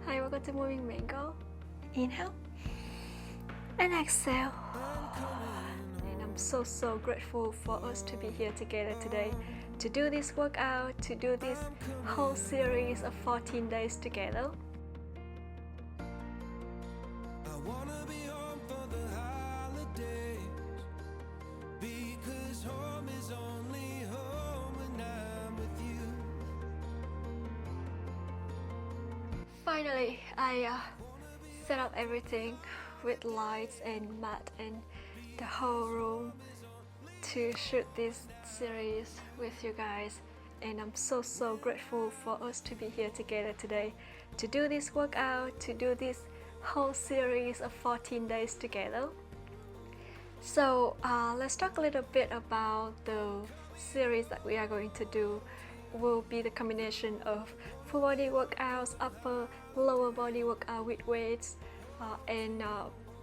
Hi, welcome to Moving Mango. Inhale and exhale. And I'm so grateful for us to be here together today to do this workout, to do this whole series of 14 days together. Finally, I set up everything with lights and mat and the whole room to shoot this series with you guys, and I'm so grateful for us to be here together today to do this workout, to do this whole series of 14 days together. So let's talk a little bit about the series that we are going to do. Will be the combination of full body workouts, upper lower body workout with weights, and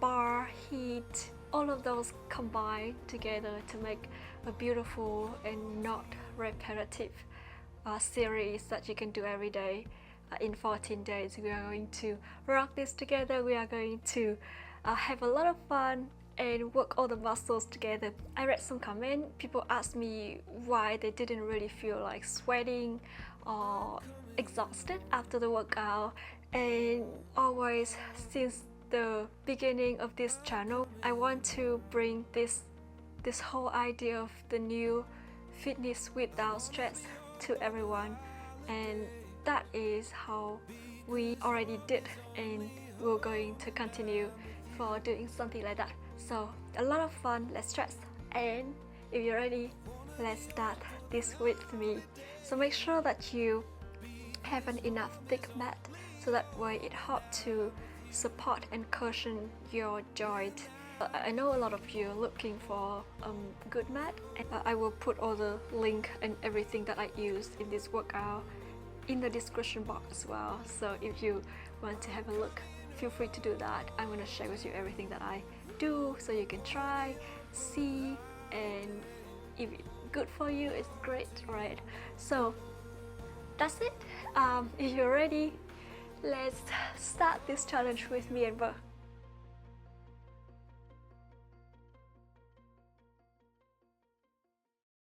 bar, heat, all of those combined together to make a beautiful and not repetitive series that you can do every day. In 14 days we are going to rock this together. We are going to have a lot of fun and work all the muscles together. I read some comments, people asked me why they didn't really feel like sweating or exhausted after the workout, and always since the beginning of this channel I want to bring this whole idea of the new fitness without stress to everyone, and that is how we already did and we're going to continue for doing something like that. So a lot of fun, less stress, and if you're ready, let's start this with me. So make sure that you have an enough thick mat so that way it helps to support and cushion your joint. I know a lot of you are looking for a good mat, and I will put all the link and everything that I used in this workout in the description box as well. So if you want to have a look, feel free to do that. I'm going to share with you everything that I do so you can try, see, and if it's good for you, it's great, right? So that's it. If you're ready, let's start this challenge with me and